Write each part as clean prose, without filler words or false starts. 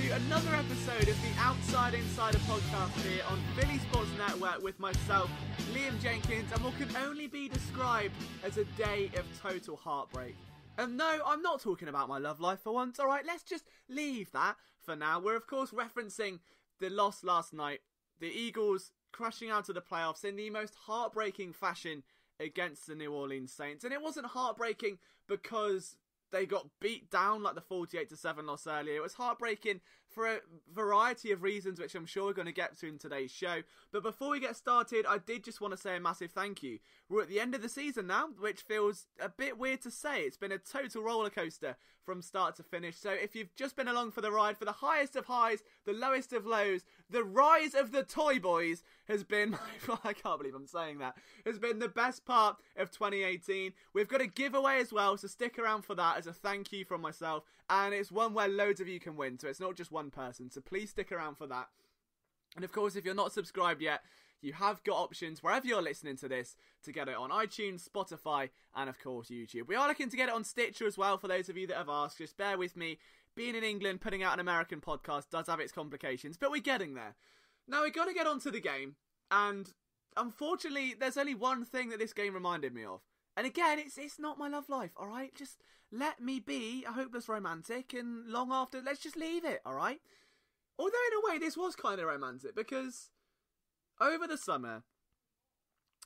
to another episode of the Outside Insider podcast here on Philly Sports Network with myself, Liam Jenkins, and what can only be described as a day of total heartbreak. And no, I'm not talking about my love life for once, alright? Let's just leave that for now. We're of course referencing the loss last night, the Eagles crashing out of the playoffs in the most heartbreaking fashion against the New Orleans Saints. And it wasn't heartbreaking because they got beat down like the 48-7 loss earlier. It was heartbreaking for a variety of reasons, which I'm sure we're going to get to in today's show. But before we get started, I did just want to say a massive thank you. We're at the end of the season now, which feels a bit weird to say. It's been a total roller coaster from start to finish. So if you've just been along for the ride, for the highest of highs, the lowest of lows, the rise of the Toy Boys has been, I can't believe I'm saying that, has been the best part of 2018. We've got a giveaway as well, so stick around for that as a thank you from myself. And it's one where loads of you can win, so it's not just one person, so please stick around for that. And of course, if you're not subscribed yet, you have got options wherever you're listening to this to get it on iTunes, Spotify, and of course YouTube. We are looking to get it on Stitcher as well, for those of you that have asked. Just bear with me. Being in England, putting out an American podcast does have its complications, but we're getting there. Now we're going to get onto the game, and unfortunately there's only one thing that this game reminded me of. And again, it's not my love life, alright? Just let me be a hopeless romantic, and long after, let's just leave it, alright? Although in a way this was kind of romantic, because over the summer,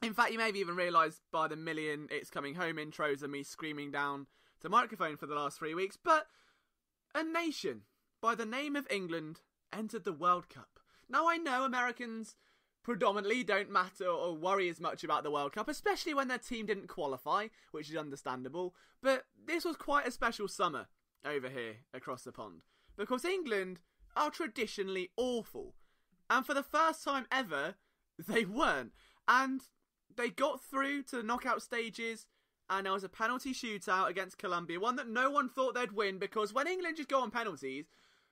in fact you may have even realised by the million It's Coming Home intros and me screaming down the microphone for the last 3 weeks, but a nation by the name of England entered the World Cup. Now I know Americans predominantly don't matter or worry as much about the World Cup, especially when their team didn't qualify, which is understandable, but this was quite a special summer over here across the pond, because England are traditionally awful, and for the first time ever, they weren't, and they got through to the knockout stages, and there was a penalty shootout against Colombia, one that no one thought they'd win, because when England just go on penalties,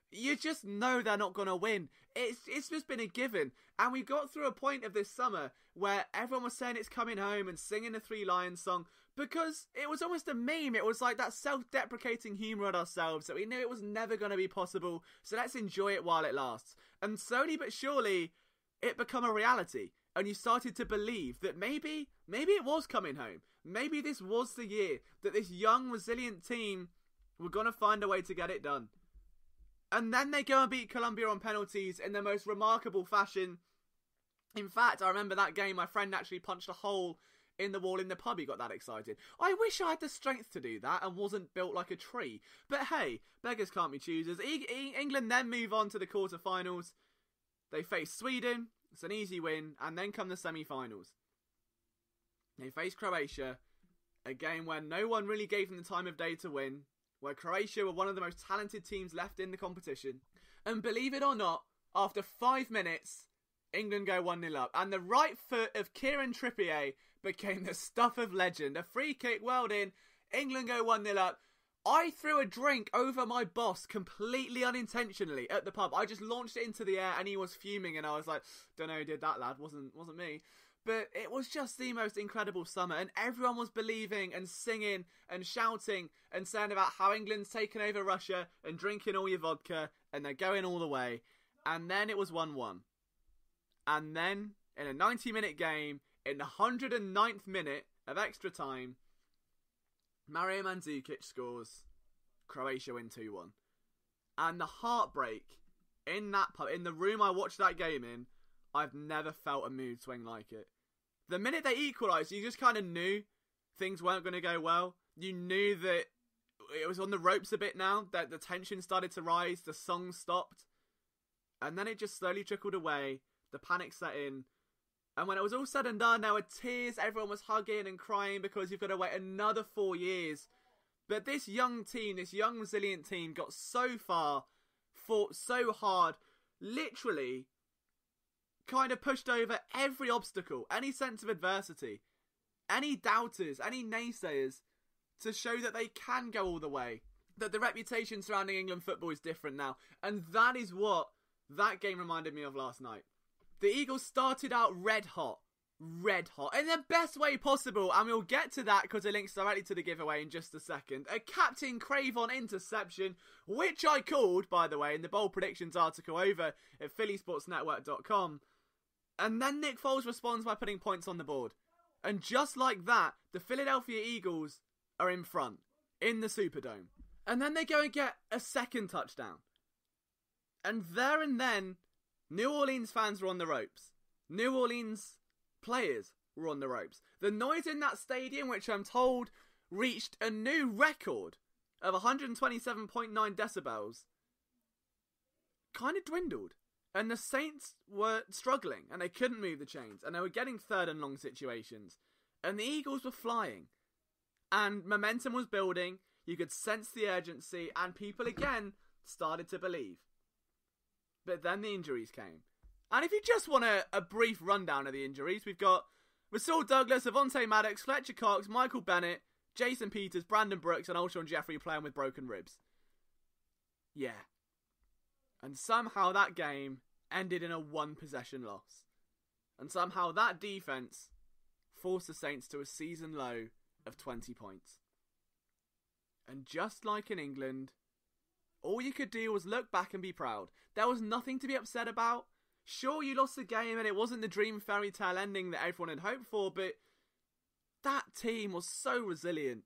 you just know they're not going to win. It's just been a given. And we got through a point of this summer where everyone was saying it's coming home and singing the Three Lions song, because it was almost a meme. It was like that self-deprecating humour at ourselves that we knew it was never going to be possible, so let's enjoy it while it lasts. And slowly but surely, it became a reality. And you started to believe that maybe it was coming home. Maybe this was the year that this young, resilient team were going to find a way to get it done. And then they go and beat Colombia on penalties in the most remarkable fashion. In fact, I remember that game, my friend actually punched a hole in the wall in the pub. He got that excited. I wish I had the strength to do that and wasn't built like a tree. But hey, beggars can't be choosers. England then move on to the quarterfinals. They face Sweden. It's an easy win. And then come the semi-finals. They face Croatia. A game where no one really gave them the time of day to win, where Croatia were one of the most talented teams left in the competition. And believe it or not, after 5 minutes, England go 1-0 up. And the right foot of Kieran Trippier became the stuff of legend. A free kick, well in, England go 1-0 up. I threw a drink over my boss completely unintentionally at the pub. I just launched it into the air and he was fuming and I was like, don't know who did that, lad, wasn't me. But it was just the most incredible summer, and everyone was believing and singing and shouting and saying about how England's taken over Russia and drinking all your vodka and they're going all the way. And then it was 1-1. And then, in a 90-minute game, in the 109th minute of extra time, Mario Mandzukic scores. Croatia win 2-1. And the heartbreak in that pub, in the room I watched that game in, I've never felt a mood swing like it. The minute they equalised, you just kind of knew things weren't going to go well. You knew that it was on the ropes a bit now, that the tension started to rise, the song stopped. And then it just slowly trickled away, the panic set in. And when it was all said and done, there were tears, everyone was hugging and crying because you've got to wait another 4 years. But this young team, this young resilient team got so far, fought so hard, literally kind of pushed over every obstacle, any sense of adversity, any doubters, any naysayers, to show that they can go all the way. That the reputation surrounding England football is different now. And that is what that game reminded me of last night. The Eagles started out red hot. red hot in the best way possible, and we'll get to that because it links directly to the giveaway in just a second. A Captain Cre'Von interception, which I called, by the way, in the bold predictions article over at phillysportsnetwork.com. And then Nick Foles responds by putting points on the board. And just like that, the Philadelphia Eagles are in front in the Superdome. And then they go and get a second touchdown. And there and then, New Orleans fans were on the ropes. New Orleans players were on the ropes. The noise in that stadium, which I'm told reached a new record of 127.9 decibels, kind of dwindled. And the Saints were struggling, and they couldn't move the chains, and they were getting third and long situations. And the Eagles were flying. And momentum was building, you could sense the urgency, and people again started to believe. But then the injuries came. And if you just want a brief rundown of the injuries, we've got Rasul Douglas, Avonte Maddox, Fletcher Cox, Michael Bennett, Jason Peters, Brandon Brooks, and Alshon Jeffrey playing with broken ribs. Yeah. And somehow that game ended in a one-possession loss. And somehow that defense forced the Saints to a season low of 20 points. And just like in England, all you could do was look back and be proud. There was nothing to be upset about. Sure, you lost the game and it wasn't the dream fairy tale ending that everyone had hoped for, but that team was so resilient.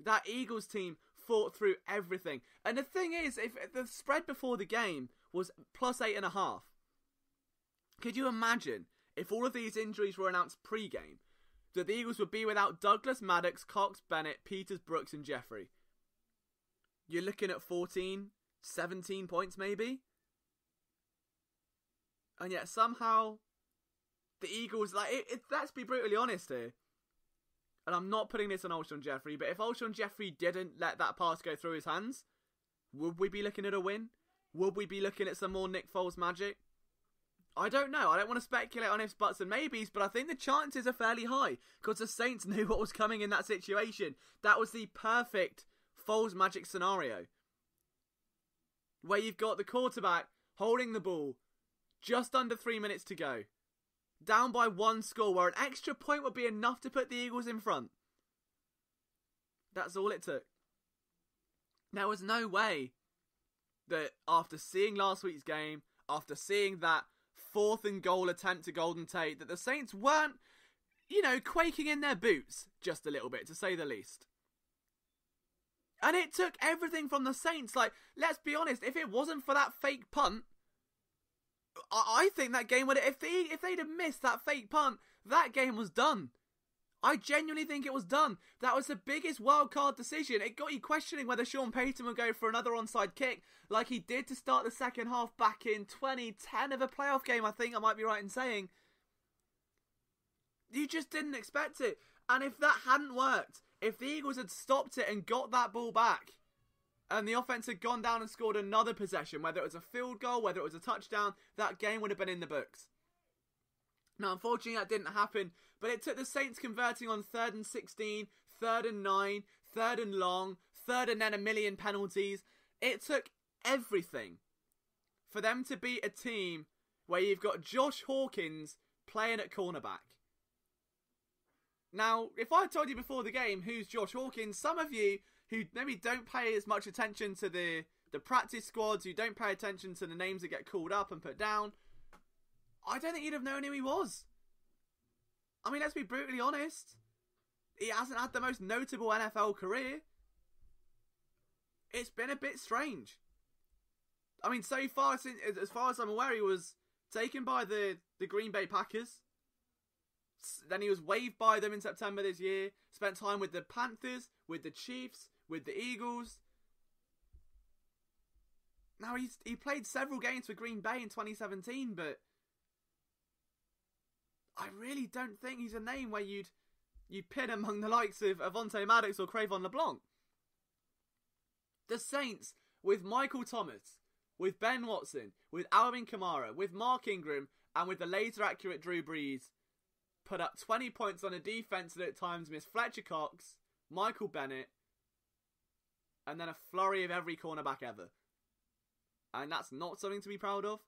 That Eagles team fought through everything. And the thing is, if the spread before the game was plus 8.5, could you imagine if all of these injuries were announced pre-game, that the Eagles would be without Douglas, Maddox, Cox, Bennett, Peters, Brooks, and Jeffrey? You're looking at 14, 17 points maybe? And yet somehow the Eagles, let's be brutally honest here. And I'm not putting this on Alshon Jeffrey, but if Alshon Jeffrey didn't let that pass go through his hands, would we be looking at a win? Would we be looking at some more Nick Foles magic? I don't know. I don't want to speculate on ifs, buts and maybes, but I think the chances are fairly high because the Saints knew what was coming in that situation. That was the perfect Foles magic scenario where you've got the quarterback holding the ball, just under 3 minutes to go, down by one score, where an extra point would be enough to put the Eagles in front. That's all it took. There was no way that after seeing last week's game, after seeing that 4th and goal attempt to Golden Tate, that the Saints weren't, quaking in their boots just a little bit, to say the least. And it took everything from the Saints. Let's be honest, if it wasn't for that fake punt, I think that game would, if they'd have missed that fake punt, that game was done. I genuinely think it was done. That was the biggest wildcard decision. It got you questioning whether Sean Payton would go for another onside kick like he did to start the second half back in 2010 of a playoff game, I think I might be right in saying. You just didn't expect it. And if that hadn't worked, if the Eagles had stopped it and got that ball back, and the offense had gone down and scored another possession, whether it was a field goal, whether it was a touchdown, that game would have been in the books. Now, unfortunately, that didn't happen, but it took the Saints converting on 3rd and 16, 3rd and 9, 3rd and long, 3rd and then a million penalties. It took everything for them to beat a team where you've got Josh Hawkins playing at cornerback. Now, if I told you before the game who's Josh Hawkins, some of you who maybe don't pay as much attention to the practice squads, who don't pay attention to the names that get called up and put down, I don't think you'd have known who he was. I mean, let's be brutally honest. He hasn't had the most notable NFL career. It's been a bit strange. I mean, so far, as far as I'm aware, he was taken by the Green Bay Packers. Then he was waived by them in September this year. Spent time with the Panthers, with the Chiefs, with the Eagles. Now, he played several games for Green Bay in 2017, but I really don't think he's a name where you'd pin among the likes of Avonte Maddox or Cre'Von LeBlanc. The Saints, with Michael Thomas, with Ben Watson, with Alvin Kamara, with Mark Ingram, and with the laser-accurate Drew Brees, put up 20 points on a defense that at times missed Fletcher Cox, Michael Bennett, and then a flurry of every cornerback ever. And that's not something to be proud of.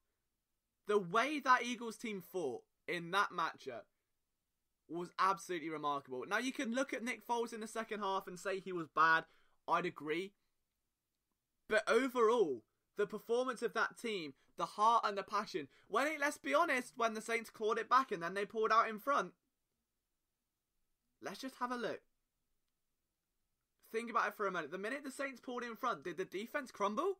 The way that Eagles team fought in that matchup was absolutely remarkable. Now, you can look at Nick Foles in the second half and say he was bad. I'd agree. But overall, the performance of that team, the heart and the passion, let's be honest, when the Saints clawed it back and then they pulled out in front. Let's just have a look. Think about it for a minute. The minute the Saints pulled in front, did the defense crumble?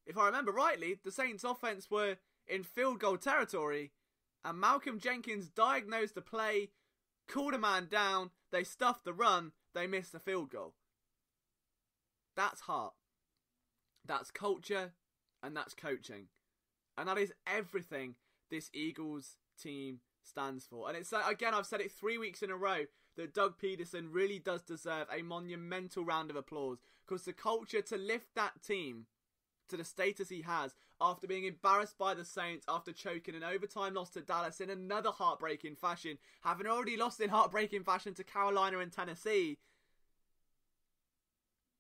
If I remember rightly, the Saints offense were in field goal territory, and Malcolm Jenkins diagnosed the play, called a man down, they stuffed the run, they missed the field goal. That's heart. That's culture, and that's coaching. And that is everything this Eagles team stands for. And it's, again, I've said it 3 weeks in a row, that Doug Peterson really does deserve a monumental round of applause, because the culture to lift that team to the status he has, after being embarrassed by the Saints, after choking an overtime loss to Dallas in another heartbreaking fashion, having already lost in heartbreaking fashion to Carolina and Tennessee,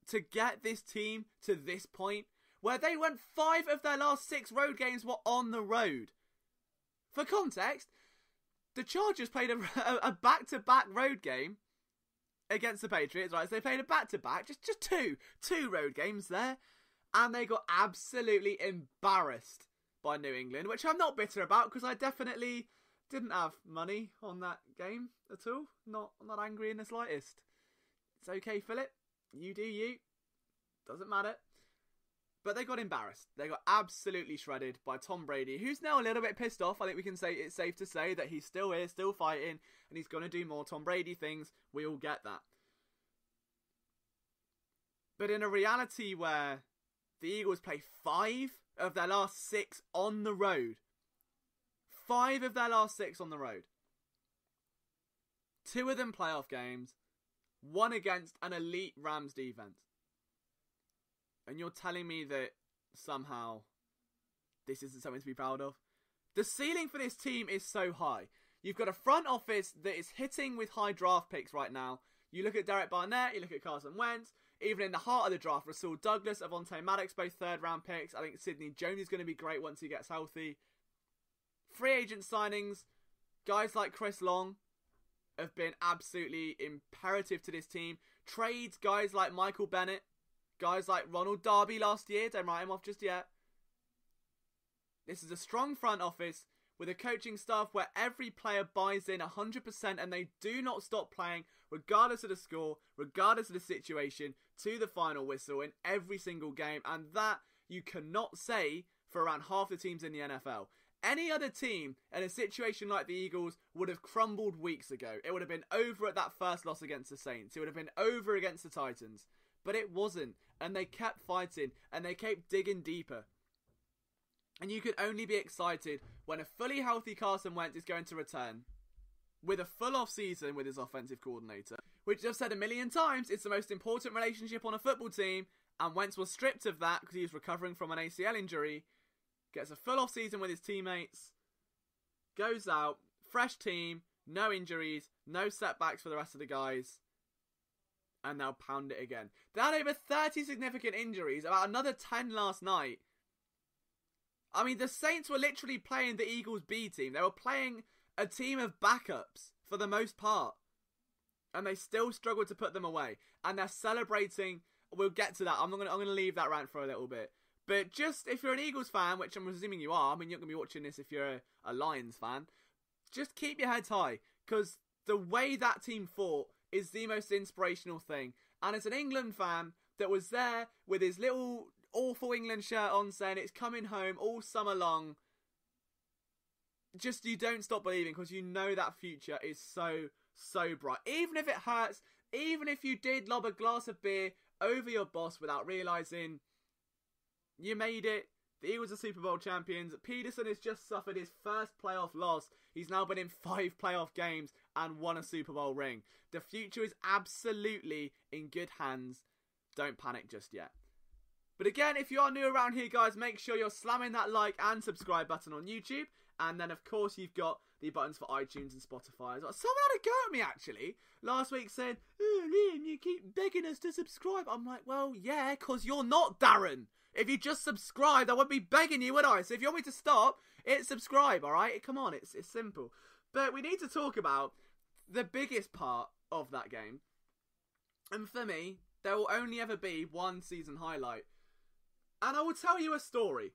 to get this team to this point, where they went 5 of their last 6 road games were on the road. For context, the Chargers played a back-to-back road game against the Patriots, right? So they played a back-to-back, just two road games there. And they got absolutely embarrassed by New England, which I'm not bitter about, because I definitely didn't have money on that game at all. I'm not angry in the slightest. It's okay, Philip. You do you. Doesn't matter. But they got embarrassed. They got absolutely shredded by Tom Brady, who's now a little bit pissed off. I think we can say it's safe to say that he's still here, still fighting, and he's going to do more Tom Brady things. We all get that. But in a reality where the Eagles play 5 of their last 6 on the road. 5 of their last 6 on the road. 2 of them playoff games. 1 against an elite Rams defense. And you're telling me that somehow this isn't something to be proud of? The ceiling for this team is so high. You've got a front office that is hitting with high draft picks right now. You look at Derek Barnett, you look at Carson Wentz. Even in the heart of the draft, Rasul Douglas, Avonte Maddox, both 3rd round picks. I think Sidney Jones is going to be great once he gets healthy. Free agent signings, guys like Chris Long have been absolutely imperative to this team. Trades, guys like Michael Bennett, guys like Ronald Darby last year. Don't write him off just yet. This is a strong front office with a coaching staff where every player buys in 100% and they do not stop playing, regardless of the score, regardless of the situation, to the final whistle in every single game. And that you cannot say for around half the teams in the NFL. Any other team in a situation like the Eagles would have crumbled weeks ago. It would have been over at that first loss against the Saints. It would have been over against the Titans. But it wasn't. And they kept fighting and they kept digging deeper. And you could only be excited when a fully healthy Carson Wentz is going to return with a full off-season with his offensive coordinator, which I've said a million times, it's the most important relationship on a football team, and Wentz was stripped of that because he was recovering from an ACL injury, gets a full off-season with his teammates, goes out, fresh team, no injuries, no setbacks for the rest of the guys, and they'll pound it again. They had over 30 significant injuries, about another 10 last night. I mean, the Saints were literally playing the Eagles B team. They were playing a team of backups for the most part. And they still struggled to put them away. And they're celebrating. We'll get to that. I'm going to leave that rant for a little bit. But just, if you're an Eagles fan, which I'm assuming you are, I mean, you're going to be watching this if you're a Lions fan, just keep your heads high. Because the way that team fought is the most inspirational thing. And as an England fan that was there with his little awful England shirt on saying it's coming home all summer long, just you don't stop believing, because you know that future is so bright. Even if it hurts, even if you did lob a glass of beer over your boss without realising, you made it. The Eagles are Super Bowl champions. Peterson has just suffered his first playoff loss. He's now been in 5 playoff games and won a Super Bowl ring. The future is absolutely in good hands. Don't panic just yet. But again, if you are new around here, guys, make sure you're slamming that like and subscribe button on YouTube. And then, of course, you've got the buttons for iTunes and Spotify as well. Someone had a go at me, actually, last week saying, "Oh, Liam, you keep begging us to subscribe." I'm like, well, yeah, because you're not Darren. If you just subscribed, I wouldn't be begging you, would I? So if you want me to stop, hit subscribe, all right? Come on, it's simple. But we need to talk about the biggest part of that game. And for me, there will only ever be one season highlight. And I will tell you a story.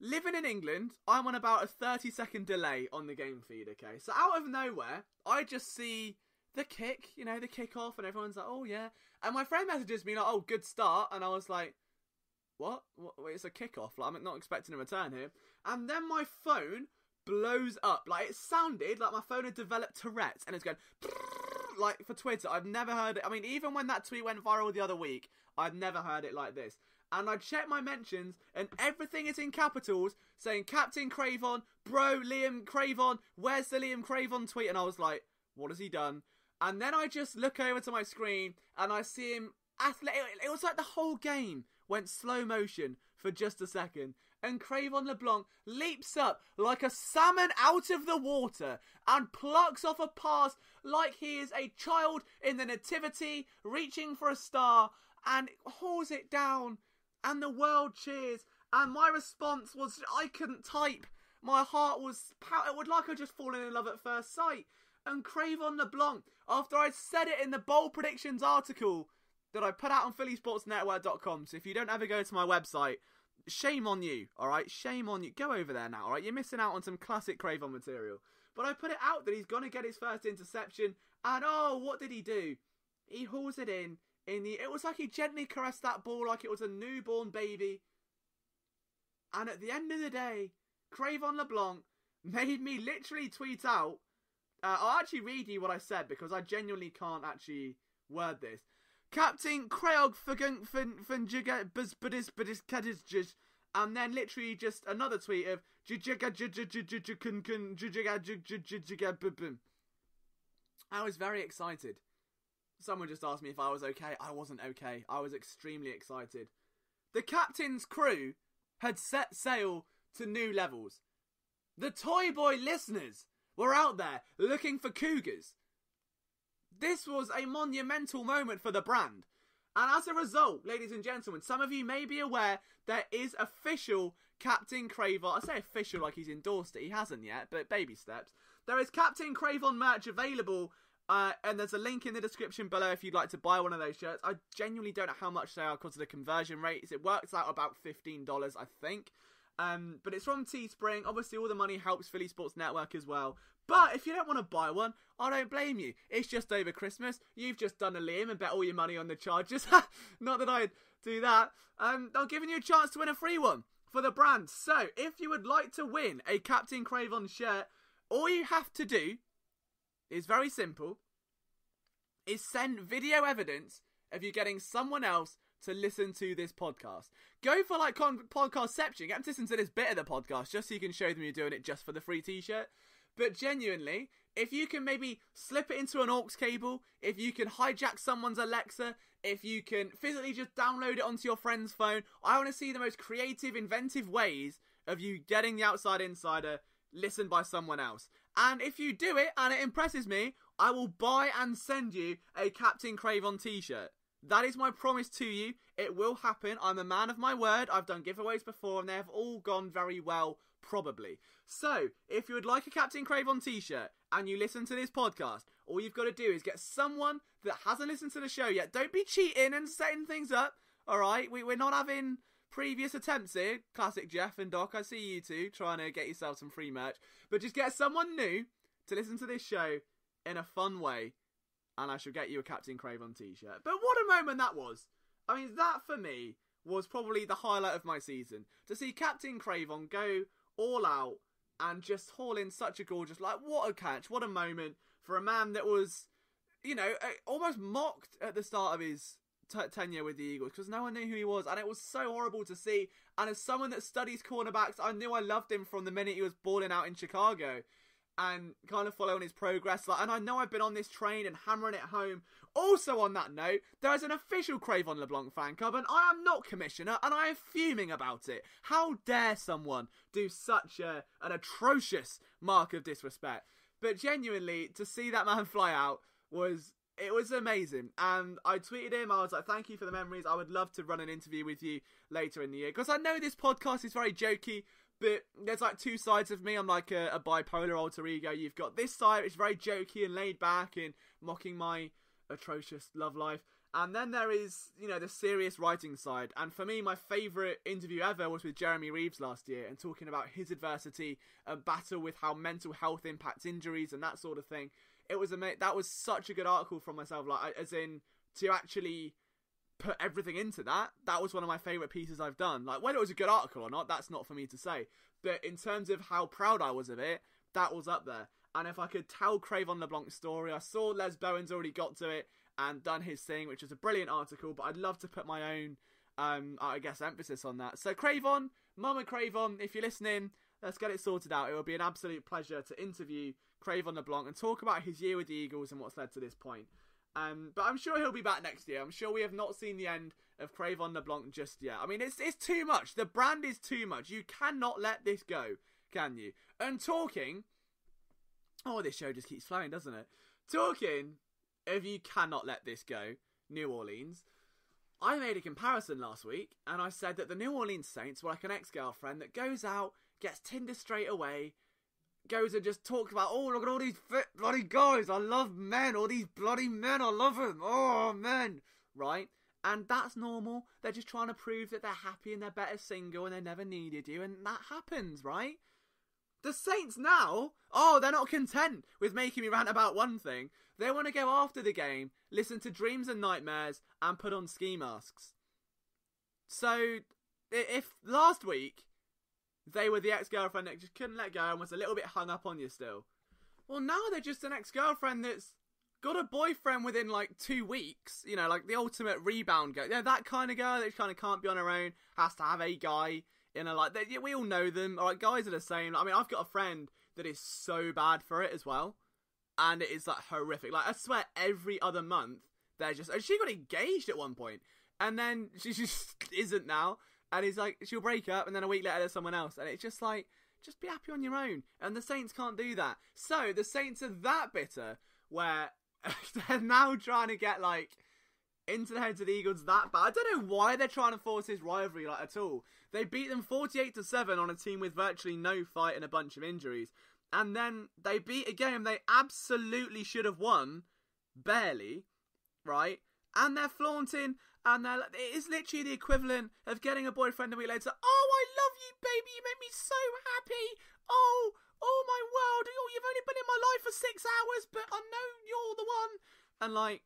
Living in England, I'm on about a 30-second delay on the game feed, okay? So out of nowhere, I just see the kick, you know, the kick-off, and everyone's like, oh, yeah. And my friend messages me like, oh, good start. And I was like, what? Wait, it's a kick-off. Like, I'm not expecting a return here. And then my phone blows up. Like, it sounded like my phone had developed Tourette's, and it's going, like, for Twitter. I've never heard it. I mean, even when that tweet went viral the other week, I've never heard it like this. And I checked my mentions, and everything is in capitals, saying Captain Cre'Von, bro, Liam Cre'Von, where's the Liam Cre'Von tweet? And I was like, what has he done? And then I just look over to my screen, and I see him, it was like the whole game went slow motion for just a second. And Avonte LeBlanc leaps up like a salmon out of the water and plucks off a pass like he is a child in the nativity reaching for a star and hauls it down. And the world cheers. And my response was, I couldn't type. My heart was, it would like I'd just fallen in love at first sight. And Avonte LeBlanc, after I'd said it in the bold predictions article that I put out on phillysportsnetwork.com. So if you don't ever go to my website, shame on you, alright? Shame on you. Go over there now, alright? You're missing out on some classic Cre'Von material. But I put it out that he's going to get his first interception. And oh, what did he do? He hauls it in. It was like he gently caressed that ball like it was a newborn baby. And at the end of the day, Avonte LeBlanc made me literally tweet out. I'll actually read you what I said because I genuinely can't actually word this. Captain Cre'Von, and then literally just another tweet of I was very excited. Someone just asked me if I was okay. I wasn't okay. I was extremely excited. The captain's crew had set sail to new levels. The Toy Boy listeners were out there looking for cougars. This was a monumental moment for the brand. And as a result, ladies and gentlemen, some of you may be aware there is official Captain Cre'Von. I say official like he's endorsed it. He hasn't yet, but baby steps. There is Captain Cre'Von merch available. And there's a link in the description below if you'd like to buy one of those shirts. I genuinely don't know how much they are because of the conversion rates. It works out about $15, I think. But it's from Teespring. Obviously, all the money helps Philly Sports Network as well. But if you don't want to buy one, I don't blame you. It's just over Christmas. You've just done a Liam and bet all your money on the Chargers. Not that I'd do that. They're giving you a chance to win a free one for the brand. So, if you would like to win a Captain Cre'Von shirt, all you have to do is very simple, is send video evidence of you getting someone else to listen to this podcast. Go for like podcastception, get them to listen to this bit of the podcast just so you can show them you're doing it just for the free t-shirt. But genuinely, if you can maybe slip it into an aux cable, if you can hijack someone's Alexa, if you can physically just download it onto your friend's phone, I want to see the most creative, inventive ways of you getting the Outside Insider listened by someone else. And if you do it and it impresses me, I will buy and send you a Captain Cre'Von t-shirt. That is my promise to you. It will happen. I'm a man of my word. I've done giveaways before and they have all gone very well, probably. So, if you would like a Captain Cre'Von t-shirt and you listen to this podcast, all you've got to do is get someone that hasn't listened to the show yet. Don't be cheating and setting things up, alright? We're not having previous attempts here. Classic Jeff and Doc, I see you two trying to get yourself some free merch. But just get someone new to listen to this show in a fun way, and I shall get you a Captain Cre'Von t-shirt. But what a moment that was. I mean, that for me was probably the highlight of my season. To see Captain Cre'Von go all out and just haul in such a gorgeous, like, what a catch, what a moment for a man that was, you know, almost mocked at the start of his tenure with the Eagles because no one knew who he was, and it was so horrible to see. And as someone that studies cornerbacks, I knew I loved him from the minute he was balling out in Chicago and kind of following his progress. And I know I've been on this train and hammering it home. Also on that note, there is an official Avonte LeBlanc fan club, and I am not commissioner, and I am fuming about it. How dare someone do such an atrocious mark of disrespect? But genuinely, to see that man fly out was amazing. And I tweeted him, I was like, thank you for the memories. I would love to run an interview with you later in the year, because I know this podcast is very jokey, But there's like two sides of me. I'm like a bipolar alter ego. You've got this side, which is very jokey and laid back and mocking my atrocious love life. And then there is, you know, the serious writing side. And for me, my favourite interview ever was with Jeremy Reeves last year, and talking about his adversity and battle with how mental health impacts injuries and that sort of thing. It was that was such a good article from myself, like, as in, to actually put everything into that was one of my favourite pieces I've done. Like, whether it was a good article or not, that's not for me to say. But in terms of how proud I was of it, that was up there. And if I could tell Cre'Von LeBlanc's story, I saw Les Bowen's already got to it and done his thing, which is a brilliant article, but I'd love to put my own, I guess, emphasis on that. So Cre'Von, Mama Cre'Von, if you're listening, let's get it sorted out. It will be an absolute pleasure to interview Cre'Von LeBlanc and talk about his year with the Eagles and what's led to this point. But I'm sure he'll be back next year. I'm sure we have not seen the end of Cre'Von LeBlanc just yet. I mean, it's too much. The brand is too much. You cannot let this go, can you? And talking... Oh, this show just keeps flowing, doesn't it? Talking... If you cannot let this go, New Orleans, I made a comparison last week, and I said that the New Orleans Saints were like an ex-girlfriend that goes out, gets Tinder straight away, goes and just talks about, oh, look at all these fit bloody guys, I love men, all these bloody men, I love them, oh, men, right? And that's normal. They're just trying to prove that they're happy and they're better single and they never needed you, and that happens, right? The Saints now, they're not content with making me rant about one thing. They want to go after the game, listen to Dreams and Nightmares, and put on ski masks. So, if last week they were the ex-girlfriend that just couldn't let go and was a little bit hung up on you still, well, now they're just an ex-girlfriend that's got a boyfriend within like 2 weeks. You know, like the ultimate rebound girl. They're that kind of girl that kind of can't be on her own, has to have a guy. You know, like, we all know them. Alright, guys are the same. I mean, I've got a friend that is so bad for it as well. And it is, like, horrific. Like, I swear, every other month, they're just... And she got engaged at one point. And then she just isn't now. And he's like, she'll break up, and then a week later there's someone else. And it's just like, just be happy on your own. And the Saints can't do that. So, the Saints are that bitter, where they're now trying to get, like... into the heads of the Eagles that bad. I don't know why they're trying to force this rivalry like at all. They beat them 48-7 on a team with virtually no fight and a bunch of injuries. And then they beat a game they absolutely should have won, barely, right? And they're flaunting, and it is literally the equivalent of getting a boyfriend a week later. Oh, I love you, baby. You make me so happy. Oh my world. Oh, you've only been in my life for 6 hours, but I know you're the one. And like,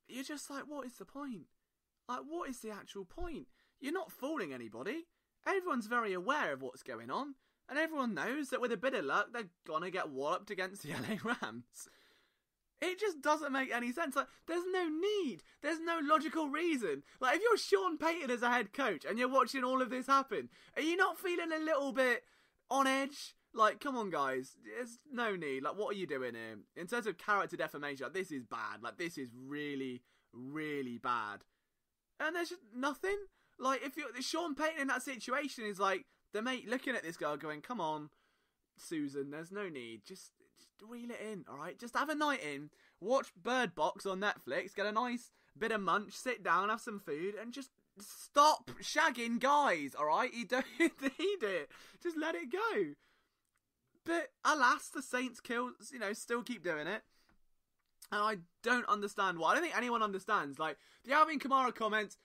you're just like, what is the point? Like, what is the actual point? You're not fooling anybody. Everyone's very aware of what's going on. And everyone knows that with a bit of luck, they're gonna get walloped against the LA Rams. It just doesn't make any sense. Like, there's no need. There's no logical reason. Like, if you're Sean Payton as a head coach and you're watching all of this happen, are you not feeling a little bit on edge? Like, come on, guys. There's no need. Like, what are you doing here? In terms of character defamation, like, this is bad. Like, this is really, really bad. And there's just nothing. Like, if you're Sean Payton in that situation is like, the mate looking at this girl going, come on, Susan, there's no need. Just reel it in, alright? Just have a night in, watch Bird Box on Netflix, get a nice bit of munch, sit down, have some food, and just stop shagging guys, alright? You don't need it. Just let it go. But alas, the Saints still keep doing it. And I don't understand why. I don't think anyone understands. Like, the Alvin Kamara comments,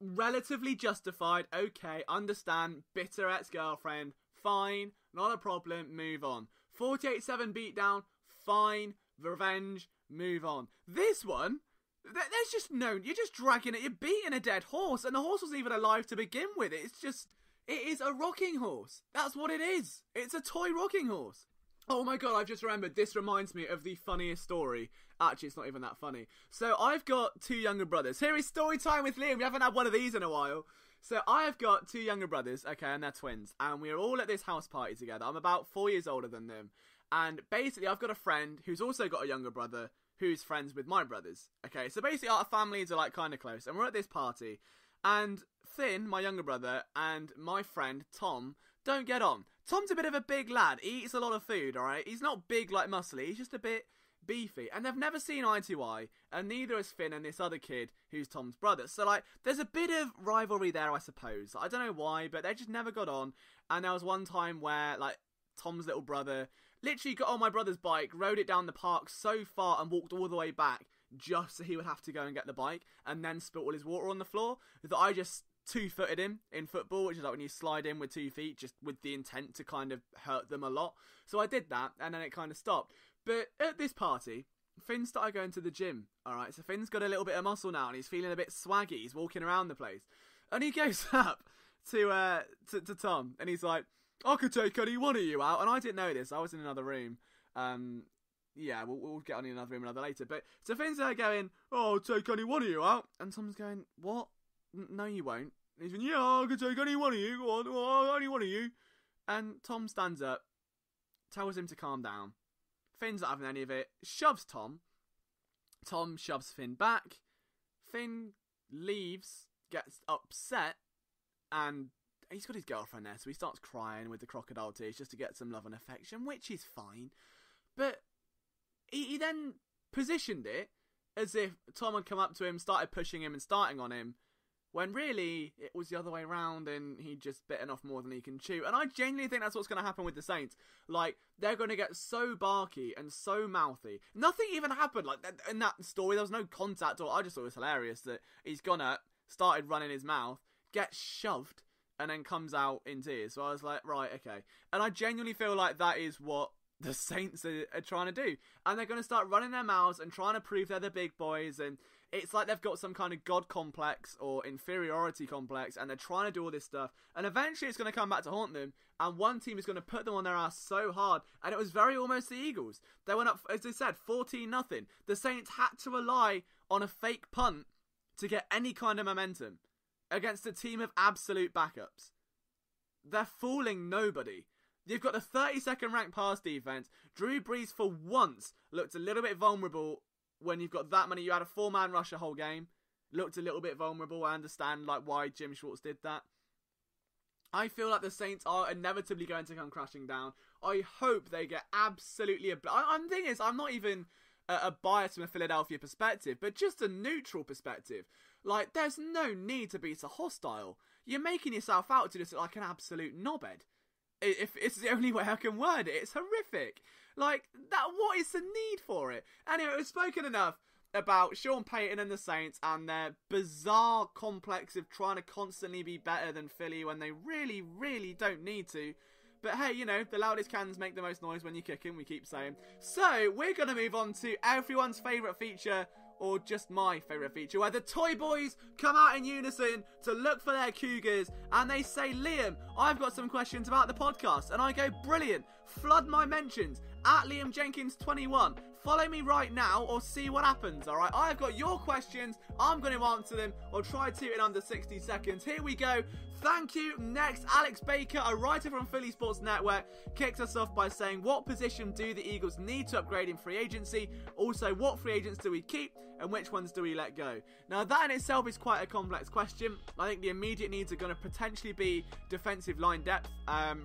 relatively justified. Okay, understand. Bitter ex-girlfriend. Fine. Not a problem. Move on. 48-7 beatdown. Fine. Revenge. Move on. This one, there's just no... You're just dragging it. You're beating a dead horse. And the horse wasn't even alive to begin with. It's just... It is a rocking horse. That's what it is. It's a toy rocking horse. Oh my god, I've just remembered. This reminds me of the funniest story. Actually, it's not even that funny. So, I've got 2 younger brothers. Here is story time with Liam. We haven't had one of these in a while. So, I have got 2 younger brothers, okay, and they're twins. And we're all at this house party together. I'm about 4 years older than them. And basically, I've got a friend who's also got a younger brother who's friends with my brothers. Okay, so basically, our families are like kind of close. And we're at this party. And Finn, my younger brother, and my friend, Tom, don't get on. Tom's a bit of a big lad. He eats a lot of food, alright? He's not big like muscly. He's just a bit beefy, and they've never seen eye to eye, and neither has Finn and this other kid who's Tom's brother. So, like, there's a bit of rivalry there, I suppose. I don't know why, but they just never got on. And there was one time where, like, Tom's little brother literally got on my brother's bike, rode it down the park so far and walked all the way back just so he would have to go and get the bike, and then spilt all his water on the floor, that I just two-footed him in football, which is like when you slide in with 2 feet, just with the intent to kind of hurt them a lot. So I did that, and then it kind of stopped. But at this party, Finn started going to the gym, alright? So Finn's got a little bit of muscle now, and he's feeling a bit swaggy. He's walking around the place. And he goes up to Tom, and he's like, I could take any one of you out. And I didn't know this. I was in another room. Yeah, we'll get on in another room another later. But so Finn's there going, oh, I'll take any one of you out. And Tom's going, what? No, you won't. And he's going, yeah, I could take any one of you. Go on, any one of you. And Tom stands up, tells him to calm down. Finn's not having any of it. Shoves Tom. Tom shoves Finn back. Finn leaves, gets upset, and he's got his girlfriend there, so he starts crying with the crocodile tears just to get some love and affection, which is fine. But he then positioned it as if Tom had come up to him, started pushing him and starting on him, when really it was the other way around and he'd just bitten off more than he can chew. And I genuinely think that's what's going to happen with the Saints. Like, they're going to get so barky and so mouthy. Nothing even happened. Like, in that story, there was no contact, or I just thought it was hilarious that he's gone up, started running his mouth, gets shoved, and then comes out in tears. So I was like, right, okay. And I genuinely feel like that is what the Saints are trying to do. And they're going to start running their mouths and trying to prove they're the big boys, and it's like they've got some kind of god complex or inferiority complex, and they're trying to do all this stuff, and eventually it's going to come back to haunt them, and one team is going to put them on their ass so hard. And it was very almost the Eagles. They went up, as I said, 14-0. The Saints had to rely on a fake punt to get any kind of momentum against a team of absolute backups. They're fooling nobody. You've got the 32nd ranked pass defense. Drew Brees for once looked a little bit vulnerable when you've got that many. You had a 4-man rush the whole game. Looked a little bit vulnerable. I understand like why Jim Schwartz did that. I feel like the Saints are inevitably going to come crashing down. I hope they get absolutely... I'm the thing is, I'm not even a bias from a Philadelphia perspective, but just a neutral perspective. Like, there's no need to be so hostile. You're making yourself out to just look like an absolute knobhead. If it's the only way I can word it, it's horrific. Like, that, what is the need for it? Anyway, we've spoken enough about Sean Payton and the Saints and their bizarre complex of trying to constantly be better than Philly when they really, really don't need to. But hey, you know, the loudest cans make the most noise when you kick 'em, we keep saying. So, we're going to move on to everyone's favourite feature, or just my favourite feature, where the Toy Boys come out in unison to look for their cougars, and they say, Liam, I've got some questions about the podcast. And I go, brilliant, flood my mentions, at Liam Jenkins 21. Follow me right now, or see what happens, alright? I've got your questions, I'm going to answer them, or try to in under 60 seconds. Here we go. Thank you. Next, Alex Baker, a writer from Philly Sports Network, kicks us off by saying, what position do the Eagles need to upgrade in free agency? Also, what free agents do we keep, and which ones do we let go? Now, that in itself is quite a complex question. I think the immediate needs are going to potentially be defensive line depth,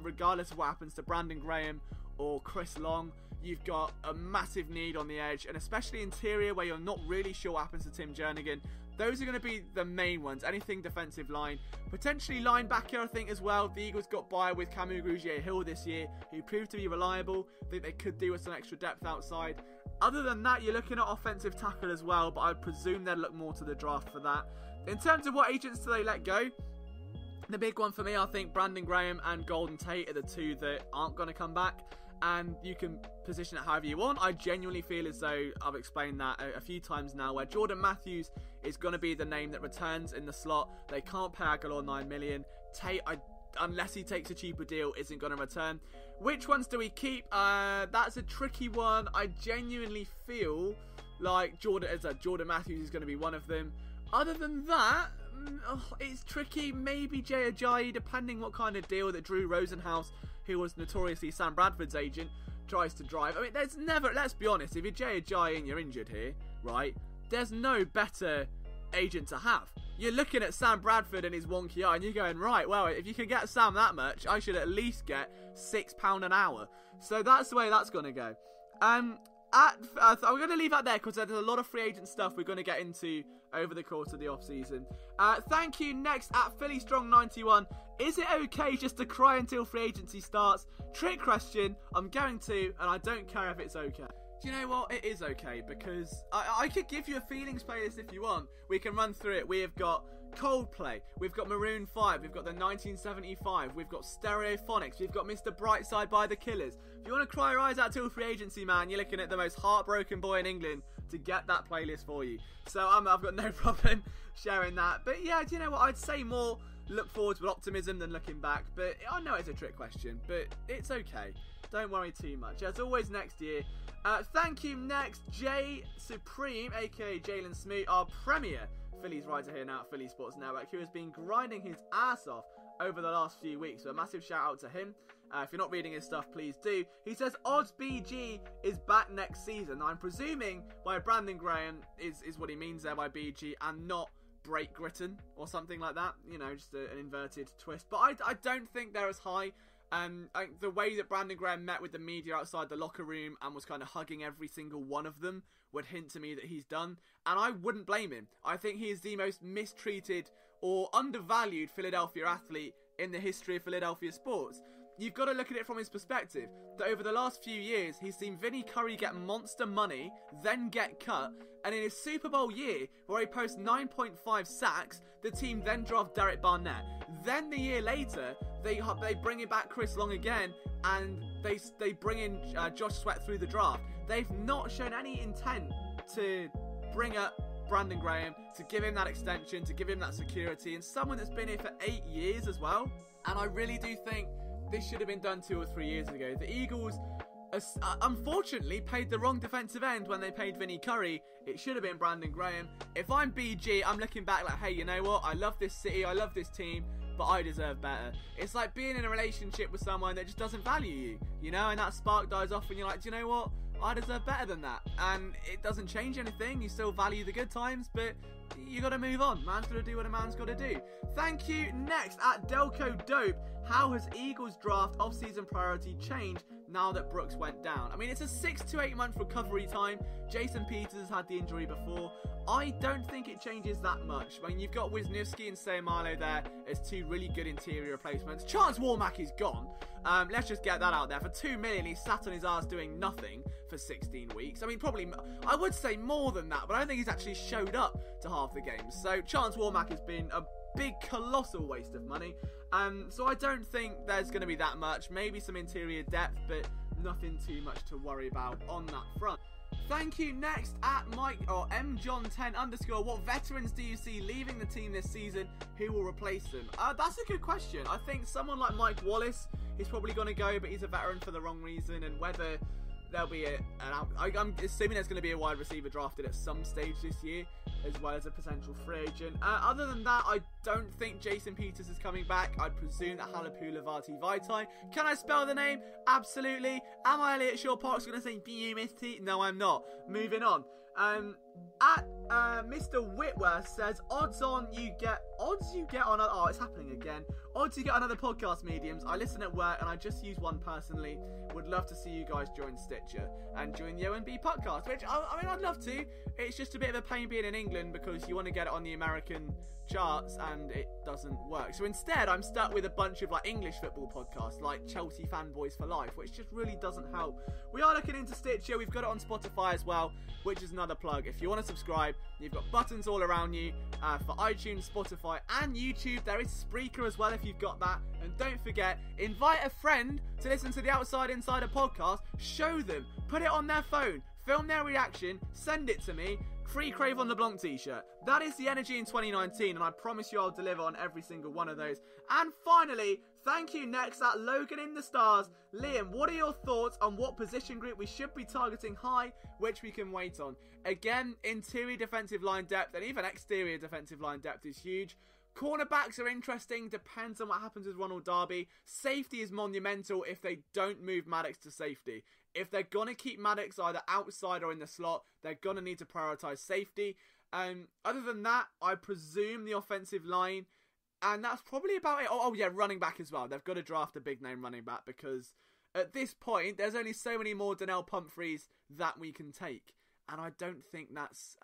regardless of what happens to Brandon Graham or Chris Long. You've got a massive need on the edge, and especially interior, where you're not really sure what happens to Tim Jernigan. Those are going to be the main ones. Anything defensive line. Potentially linebacker, I think, as well. The Eagles got by with Camu Grugier-Hill this year, who proved to be reliable. I think they could do with some extra depth outside. Other than that, you're looking at offensive tackle as well, but I presume they'd look more to the draft for that. In terms of what agents do they let go, the big one for me, I think Brandon Graham and Golden Tate are the two that aren't going to come back. And you can position it however you want. I genuinely feel as though I've explained that a few times now, where Jordan Matthews is going to be the name that returns in the slot. They can't pay Aguilar $9 million. Tate, unless he takes a cheaper deal, isn't going to return. Which ones do we keep? That's a tricky one. I genuinely feel like Jordan Matthews is going to be one of them. Other than that, it's tricky. Maybe Jay Ajayi, depending what kind of deal that Drew Rosenhaus, who was notoriously Sam Bradford's agent, tries to drive. I mean, there's never, let's be honest, if you're Jay Ajayi and you're injured here, right, there's no better agent to have. You're looking at Sam Bradford and his wonky eye, and you're going, right, well, if you can get Sam that much, I should at least get £6 an hour. So that's the way that's going to go. I'm going to leave that there because there's a lot of free agent stuff we're going to get into over the course of the off-season. Thank you. Next, at PhillyStrong91. Is it okay just to cry until free agency starts? Trick question. I'm going to, and I don't care if it's okay. Do you know what? It is okay, because I could give you a feelings playlist if you want. We can run through it. We have got Coldplay, we've got Maroon 5, we've got the 1975, we've got Stereophonics, we've got Mr. Brightside by The Killers. If you want to cry your eyes out till free agency, man, you're looking at the most heartbroken boy in England to get that playlist for you. So I've got no problem sharing that. But yeah, do you know what? I'd say more look forwards with optimism than looking back. But I know it's a trick question, but it's okay. Don't worry too much. As always, next year. Thank you. Next, Jay Supreme, aka Jalen Smoot, our premier Phillies writer here now at Philly Sports Network, who has been grinding his ass off over the last few weeks. So a massive shout out to him. If you're not reading his stuff, please do. He says Odds BG is back next season. Now, I'm presuming by Brandon Graham is what he means there by BG, and not Break Gritton or something like that. You know, just an inverted twist. But I don't think they're as high. The way that Brandon Graham met with the media outside the locker room and was kind of hugging every single one of them would hint to me that he's done. And I wouldn't blame him. I think he is the most mistreated or undervalued Philadelphia athlete in the history of Philadelphia sports. You've got to look at it from his perspective, that over the last few years, he's seen Vinny Curry get monster money, then get cut, and in his Super Bowl year, where he posts 9.5 sacks, the team then draft Derek Barnett. Then the year later, they bring in back Chris Long again, and they bring in Josh Sweat through the draft. They've not shown any intent to bring up Brandon Graham, to give him that extension, to give him that security, and someone that's been here for 8 years as well. And I really do think this should have been done 2 or 3 years ago. The Eagles, unfortunately, paid the wrong defensive end when they paid Vinny Curry. It should have been Brandon Graham. If I'm BG, I'm looking back like, hey, you know what? I love this city, I love this team, but I deserve better. It's like being in a relationship with someone that just doesn't value you, you know, and that spark dies off and you're like, do you know what? I deserve better than that. And it doesn't change anything. You still value the good times, but you got to move on. Man's got to do what a man's got to do. Thank you. Next, at Delco Dope, how has Eagles draft off-season priority changed now that Brooks went down? I mean, it's a 6 to 8 month recovery time. Jason Peters has had the injury before. I don't think it changes that much. I mean, you've got Wisniewski and Sayamalo there as 2 really good interior replacements. Chance Warmack is gone. Let's just get that out there. For $2 million, he sat on his ass doing nothing for 16 weeks. I mean, probably, I would say more than that, but I don't think he's actually showed up to half the games. So Chance Warmack has been a big, colossal waste of money. So I don't think there's going to be that much. Maybe some interior depth, but nothing too much to worry about on that front. Thank you. Next, at Mike or mjohn10_. What veterans do you see leaving the team this season? Who will replace them? That's a good question. I think someone like Mike Wallace is probably going to go, but he's a veteran for the wrong reason. And whether there'll be I'm assuming there's going to be a wide receiver drafted at some stage this year, as well as a potential free agent. Other than that, I don't think Jason Peters is coming back. I'd presume that Halapula Vati Vaitai. Can I spell the name? Absolutely. Am I Elliot Shaw Parks going to say B-U-M-S-T? No, I'm not. Moving on. At Mr. Whitworth says, odds you get on it's happening again. Odds you get on other podcast mediums. I listen at work and I just use one personally. Would love to see you guys join Stitcher and join the ONB podcast, which I mean, I'd love to. It's just a bit of a pain being in England because you want to get it on the American charts and it doesn't work. So instead, I'm stuck with a bunch of like English football podcasts like Chelsea Fanboys for Life, which just really doesn't help. We are looking into Stitcher. We've got it on Spotify as well, which is another plug. If you want to subscribe, you've got buttons all around you for iTunes, Spotify and YouTube. There is Spreaker as well if you've got that. And don't forget, invite a friend to listen to the Outside Insider podcast. Show them, put it on their phone, film their reaction, send it to me. Free Cre'Von LeBlanc t-shirt. That is the energy in 2019, and I promise you I'll deliver on every single one of those. And finally, thank you. Next, at Logan in the Stars. Liam, what are your thoughts on what position group we should be targeting high, which we can wait on? Again, interior defensive line depth and even exterior defensive line depth is huge. Cornerbacks are interesting, depends on what happens with Ronald Darby. Safety is monumental if they don't move Maddox to safety. If they're going to keep Maddox either outside or in the slot, they're going to need to prioritise safety. Other than that, I presume the offensive line, and that's probably about it. Oh yeah, running back as well. They've got to draft a big name running back because at this point, there's only so many more Donnell Pumphreys that we can take. And I don't think that's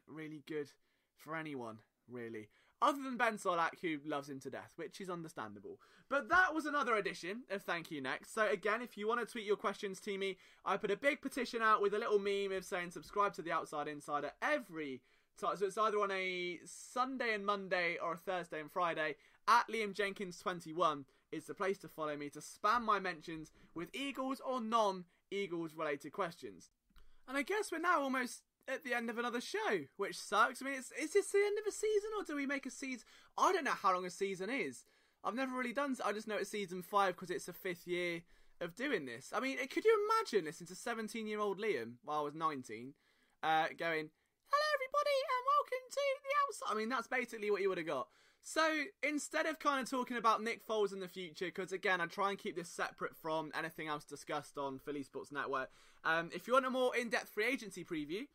really good for anyone, really. Other than Ben Solak, who loves him to death, which is understandable. But that was another edition of Thank You Next. So again, if you want to tweet your questions to me, I put a big petition out with a little meme of saying subscribe to the Outside Insider every time. So it's either on a Sunday and Monday or a Thursday and Friday. At Liam Jenkins 21 is the place to follow me to spam my mentions with Eagles or non-Eagles related questions. And I guess we're now almost at the end of another show, which sucks. I mean, is this the end of a season, or do we make a season? I don't know how long a season is. I've never really done. I just know it's season 5 because it's the 5th year of doing this. I mean, could you imagine listening to 17-year-old Liam while I was 19, going, "Hello, everybody, and welcome to the Outside." I mean, that's basically what you would have got. So instead of kind of talking about Nick Foles in the future, because again, I try and keep this separate from anything else discussed on Philly Sports Network. If you want a more in-depth free agency preview,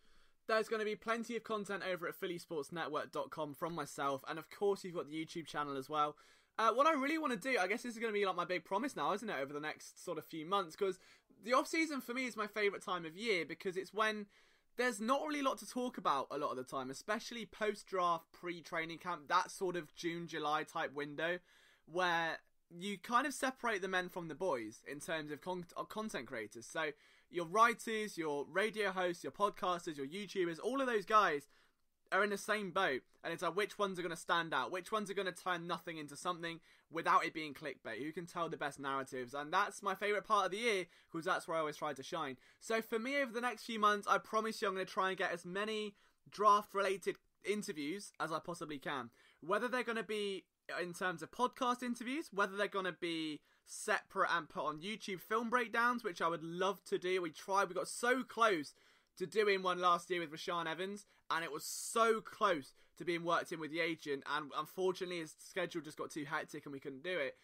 there's going to be plenty of content over at phillysportsnetwork.com from myself. And of course, you've got the YouTube channel as well. What I really want to do, I guess this is going to be like my big promise now, isn't it, over the next sort of few months? Because the off-season for me is my favourite time of year, because it's when there's not really a lot to talk about a lot of the time, especially post-draft, pre-training camp, that sort of June, July type window, where you kind of separate the men from the boys in terms of content creators. So your writers, your radio hosts, your podcasters, your YouTubers, all of those guys are in the same boat. And it's like, which ones are going to stand out? Which ones are going to turn nothing into something without it being clickbait? Who can tell the best narratives? And that's my favourite part of the year, because that's where I always try to shine. So for me, over the next few months, I promise you I'm going to try and get as many draft-related interviews as I possibly can. Whether they're going to be in terms of podcast interviews, whether they're going to be separate and put on YouTube film breakdowns, which I would love to do. We got so close to doing one last year with Rashaan Evans, and it was so close to being worked in with the agent, and unfortunately his schedule just got too hectic and we couldn't do it.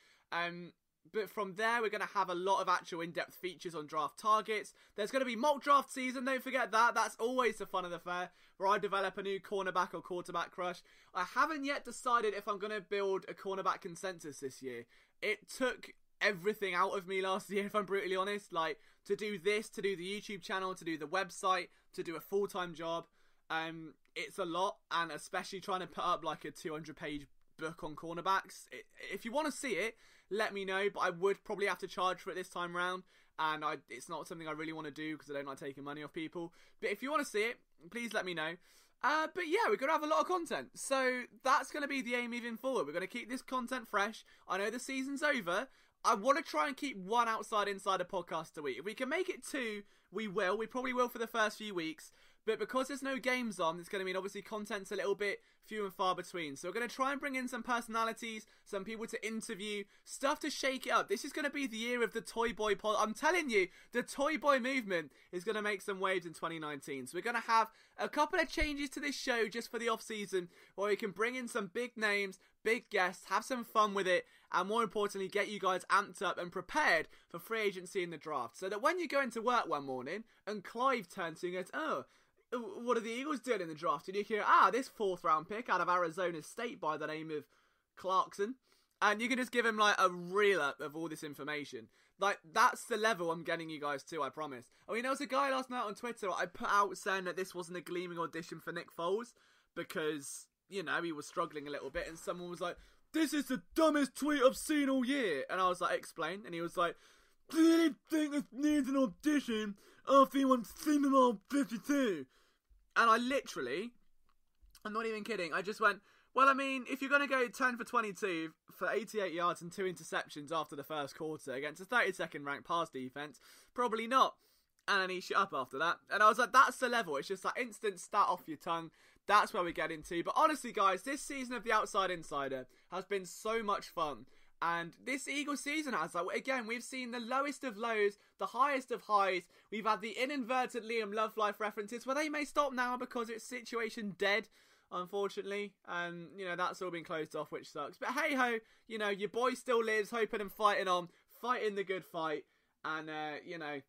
But from there, we're going to have a lot of actual in-depth features on draft targets. There's going to be mock draft season, don't forget that. That's always the fun of the fair, where I develop a new cornerback or quarterback crush. I haven't yet decided if I'm going to build a cornerback consensus this year. It took everything out of me last year, if I'm brutally honest. Like, to do this, to do the YouTube channel, to do the website, to do a full-time job. It's a lot, and especially trying to put up like a 200-page book on cornerbacks. If you want to see it, let me know, but I would probably have to charge for it this time round, and it's not something I really want to do because I don't like taking money off people. But if you want to see it, please let me know. But yeah, we're going to have a lot of content, so that's going to be the aim moving forward. We're going to keep this content fresh. I know the season's over. I want to try and keep one Outside Insider podcast a week. If we can make it 2, we will. We probably will for the first few weeks. But because there's no games on, it's going to mean obviously content's a little bit few and far between. So we're going to try and bring in some personalities, some people to interview, stuff to shake it up. This is going to be the year of the Toy Boy pod. I'm telling you, the Toy Boy movement is going to make some waves in 2019. So we're going to have a couple of changes to this show just for the off-season, where we can bring in some big names, big guests, have some fun with it, and more importantly, get you guys amped up and prepared for free agency in the draft. So that when you go into work one morning and Clive turns to you and goes, "Oh, what are the Eagles doing in the draft?" And you hear, this 4th round pick out of Arizona State by the name of Clarkson. And you can just give him like a reel up of all this information. Like, that's the level I'm getting you guys to, I promise. I mean, there was a guy last night on Twitter I put out saying that this wasn't a gleaming audition for Nick Foles because, you know, he was struggling a little bit. And someone was like, "This is the dumbest tweet I've seen all year." And I was like, "Explain." And he was like, "Do you think this needs an audition after he won Super Bowl 52? And I literally, I'm not even kidding, I just went, well, I mean, if you're going to go 10 for 22 for 88 yards and 2 interceptions after the first quarter against a 32nd ranked pass defense, probably not. And then he shut up after that. And I was like, that's the level. It's just that instant stat off your tongue. That's where we get into. But honestly, guys, this season of the Outside Insider has been so much fun. And this Eagles season has, like, again, we've seen the lowest of lows, the highest of highs. We've had the inadvertent Liam Love Life references, where they may stop now because it's situation dead, unfortunately. And, you know, that's all been closed off, which sucks. But hey-ho, you know, your boy still lives, hoping and fighting on, fighting the good fight. And, you know,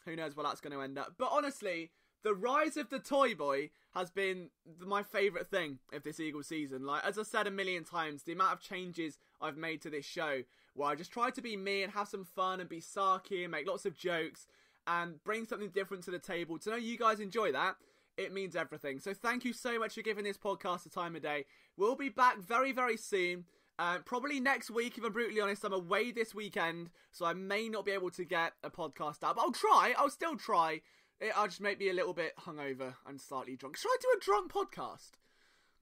who knows where that's going to end up. But honestly, the rise of the Toy Boy has been my favourite thing of this Eagles season. Like, as I said a million times, the amount of changes I've made to this show, where I just try to be me and have some fun and be sarky and make lots of jokes and bring something different to the table. To know you guys enjoy that, it means everything. So thank you so much for giving this podcast the time of day. We'll be back very, very soon. Probably next week, if I'm brutally honest. I'm away this weekend, so I may not be able to get a podcast out. But I'll try. I'll still try. I'll just make me a little bit hungover and slightly drunk. Should I do a drunk podcast?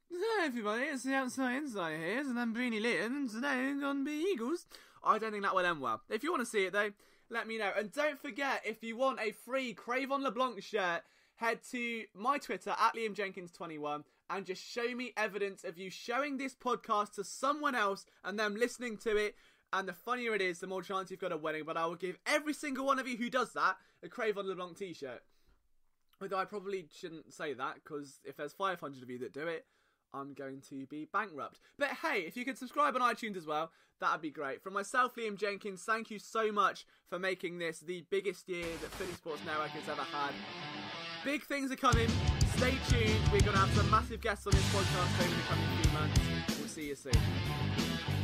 Hello everybody, it's the Outside Inside here, and I'm Beanie Litton, and today I'm going to be Eagles. I don't think that will end well. If you want to see it though, let me know. And don't forget, if you want a free Cre'Von LeBlanc shirt, head to my Twitter, @LiamJenkins21, and just show me evidence of you showing this podcast to someone else and them listening to it. And the funnier it is, the more chance you've got of winning. But I will give every single one of you who does that a Cre'Von LeBlanc t-shirt. Although I probably shouldn't say that, because if there's 500 of you that do it, I'm going to be bankrupt. But hey, if you could subscribe on iTunes as well, that'd be great. From myself, Liam Jenkins, thank you so much for making this the biggest year that Philly Sports Network has ever had. Big things are coming. Stay tuned. We're going to have some massive guests on this podcast over the coming few months. We'll see you soon.